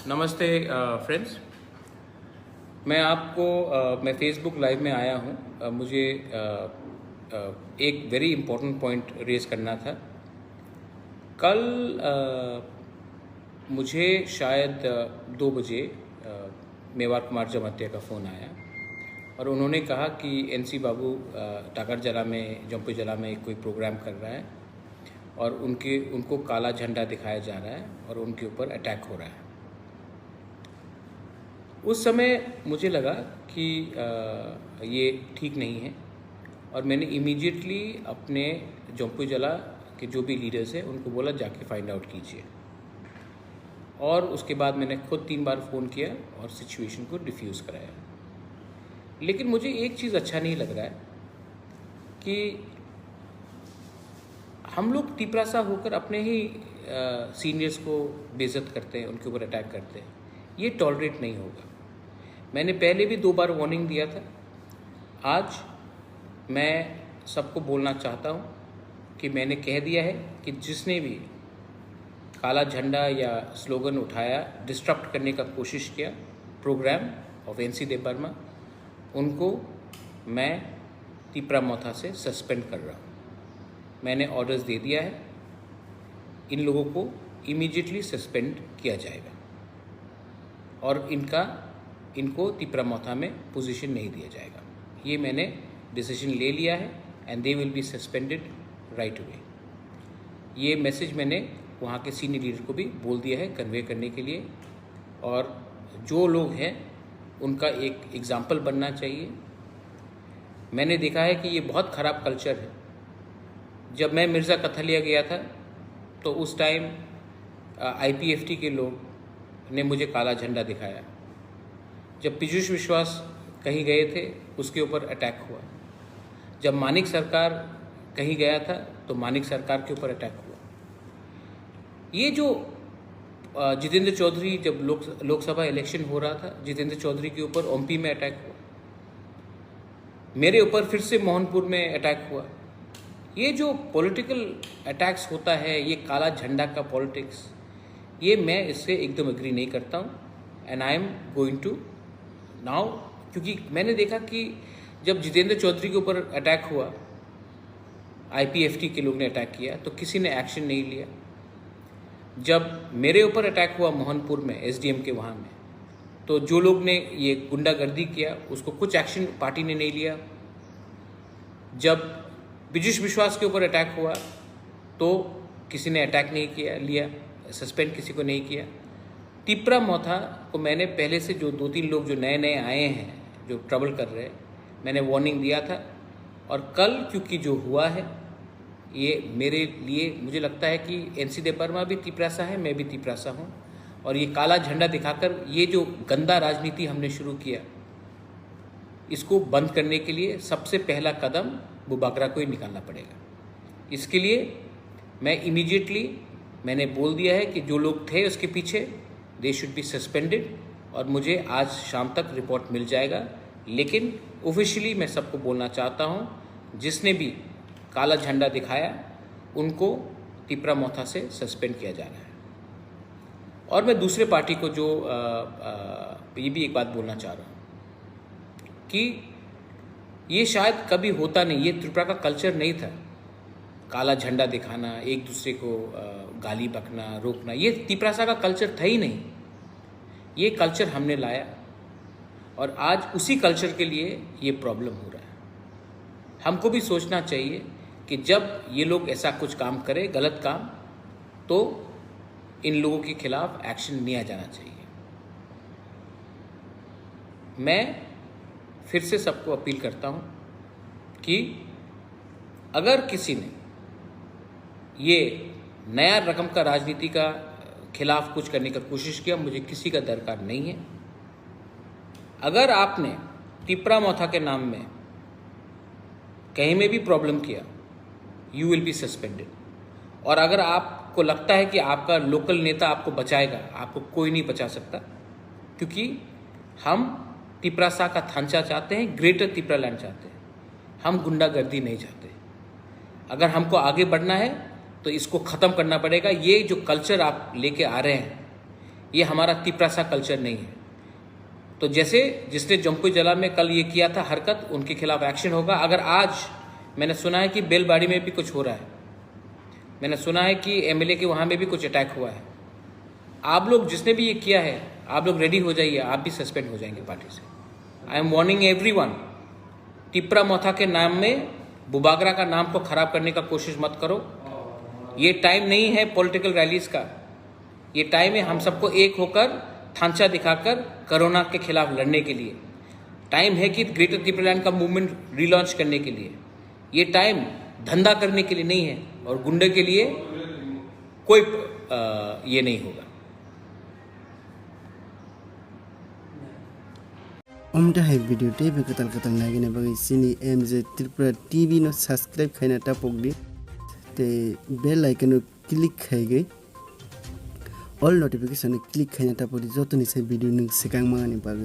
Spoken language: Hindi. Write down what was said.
नमस्ते फ्रेंड्स। मैं फेसबुक लाइव में आया हूँ। मुझे एक वेरी इम्पोर्टेंट पॉइंट रेज करना था। कल मुझे शायद 2 बजे मेवार कुमार जमातिया का फ़ोन आया और उन्होंने कहा कि एनसी बाबू टाकरजला में जम्पीजला में कोई प्रोग्राम कर रहा है और उनको काला झंडा दिखाया जा रहा है और उनके ऊपर अटैक हो रहा है। उस समय मुझे लगा कि ये ठीक नहीं है और मैंने इमीडिएटली अपने जम्पीजला के जो भी लीडर्स हैं उनको बोला जाके फाइंड आउट कीजिए। और उसके बाद मैंने खुद 3 बार फ़ोन किया और सिचुएशन को डिफ्यूज़ कराया। लेकिन मुझे एक चीज़ अच्छा नहीं लग रहा है कि हम लोग तिपरासा होकर अपने ही सीनियर्स को बेइज्जत करते हैं, उनके ऊपर अटैक करते हैं। ये टॉलरेट नहीं होगा। मैंने पहले भी 2 बार वार्निंग दिया था। आज मैं सबको बोलना चाहता हूँ कि मैंने कह दिया है कि जिसने भी काला झंडा या स्लोगन उठाया, डिस्टर्ब करने का कोशिश किया प्रोग्राम ऑफ एनसी देव वर्मा, उनको मैं तिपरामोथा से सस्पेंड कर रहा हूँ। मैंने ऑर्डर्स दे दिया है, इन लोगों को इमीडिएटली सस्पेंड किया जाएगा और इनको तिपरामोथा में पोजीशन नहीं दिया जाएगा। ये मैंने डिसीजन ले लिया है and they will be suspended right away. ये मैसेज मैंने वहाँ के सीनियर लीडर को भी बोल दिया है कन्वे करने के लिए, और जो लोग हैं उनका एक एग्जाम्पल बनना चाहिए। मैंने देखा है कि ये बहुत ख़राब कल्चर है। जब मैं मिर्ज़ा कथलिया गया था तो उस टाइम IPFT के लोग ने मुझे काला झंडा दिखाया। जब पीयूष विश्वास कहीं गए थे उसके ऊपर अटैक हुआ। जब मानिक सरकार कहीं गया था तो मानिक सरकार के ऊपर अटैक हुआ। ये जो जितेंद्र चौधरी, जब लोकसभा इलेक्शन हो रहा था, जितेंद्र चौधरी के ऊपर ओमपी में अटैक हुआ। मेरे ऊपर फिर से मोहनपुर में अटैक हुआ। ये जो पॉलिटिकल अटैक्स होता है, ये काला झंडा का पॉलिटिक्स, ये मैं इससे एकदम एग्री नहीं करता हूँ and I am going to now. क्योंकि मैंने देखा कि जब जितेंद्र चौधरी के ऊपर अटैक हुआ, IPFT के लोग ने अटैक किया तो किसी ने एक्शन नहीं लिया। जब मेरे ऊपर अटैक हुआ मोहनपुर में SDM के वहाँ में, तो जो लोग ने ये गुंडागर्दी किया उसको कुछ एक्शन पार्टी ने नहीं लिया। जब पीयूष विश्वास के ऊपर अटैक हुआ तो किसी ने अटैक नहीं लिया, सस्पेंड किसी को नहीं किया। तिपरामोथा को मैंने पहले से जो 2-3 लोग जो नए आए हैं, जो ट्रबल कर रहे हैं, मैंने वार्निंग दिया था। और कल क्योंकि जो हुआ है, ये मेरे लिए मुझे लगता है कि एनसी देव वर्मा भी तिपरासा है, मैं भी तिपरासा हूँ, और ये काला झंडा दिखाकर ये जो गंदा राजनीति हमने शुरू किया, इसको बंद करने के लिए सबसे पहला कदम वो बागरा को ही निकालना पड़ेगा। इसके लिए मैंने बोल दिया है कि जो लोग थे उसके पीछे, दे शुड बी सस्पेंडेड, और मुझे आज शाम तक रिपोर्ट मिल जाएगा। लेकिन ऑफिशियली मैं सबको बोलना चाहता हूँ, जिसने भी काला झंडा दिखाया उनको तिपरामोथा से सस्पेंड किया जा रहा है। और मैं दूसरे पार्टी को जो ये भी एक बात बोलना चाह रहा हूँ कि ये शायद कभी होता नहीं, ये त्रिपुरा का कल्चर नहीं था। काला झंडा दिखाना, एक दूसरे को गाली बकना, रोकना, ये तिपरासा का कल्चर था ही नहीं। ये कल्चर हमने लाया और आज उसी कल्चर के लिए ये प्रॉब्लम हो रहा है। हमको भी सोचना चाहिए कि जब ये लोग ऐसा कुछ काम करें, गलत काम, तो इन लोगों के खिलाफ एक्शन लिया जाना चाहिए। मैं फिर से सबको अपील करता हूँ कि अगर किसी ने ये नया रकम का राजनीति का खिलाफ कुछ करने का कोशिश किया, मुझे किसी का दरकार नहीं है। अगर आपने तिपरामोथा के नाम में कहीं में भी प्रॉब्लम किया, यू विल बी सस्पेंडेड। और अगर आपको लगता है कि आपका लोकल नेता आपको बचाएगा, आपको कोई नहीं बचा सकता, क्योंकि हम तिपरासा का थांचा चाहते हैं, ग्रेटर तिपरालैंड चाहते हैं। हम गुंडागर्दी नहीं चाहते। अगर हमको आगे बढ़ना है तो इसको ख़त्म करना पड़ेगा। ये जो कल्चर आप लेके आ रहे हैं, ये हमारा तिपरासा कल्चर नहीं है। तो जैसे जिसने जम्पू जला में कल ये किया था हरकत, उनके खिलाफ एक्शन होगा। अगर आज मैंने सुना है कि बेलबाड़ी में भी कुछ हो रहा है, मैंने सुना है कि एमएलए के वहाँ में भी कुछ अटैक हुआ है, आप लोग जिसने भी ये किया है आप लोग रेडी हो जाइए, आप भी सस्पेंड हो जाएंगे पार्टी से। I am warning everyone, Tipra Motha के नाम में बुबागरा का नाम को खराब करने का कोशिश मत करो। ये टाइम नहीं है पॉलिटिकल रैलीज का, ये टाइम है हम सबको एक होकर थांचा दिखाकर कोरोना के खिलाफ लड़ने के लिए। टाइम है कि ग्रेटर त्रिपुरालैंड का मूवमेंट रिलॉन्च करने के लिए। ये टाइम धंधा करने के लिए नहीं है और गुंडे के लिए कोई ये नहीं होगा। Omda hai video te be katal nagi na bagi sini MJ Tripura TV no subscribe khaina ta pogdi te bell icon no click khai gai all notification click khaina ta podi joto ni sai video ning sekang mangani bagi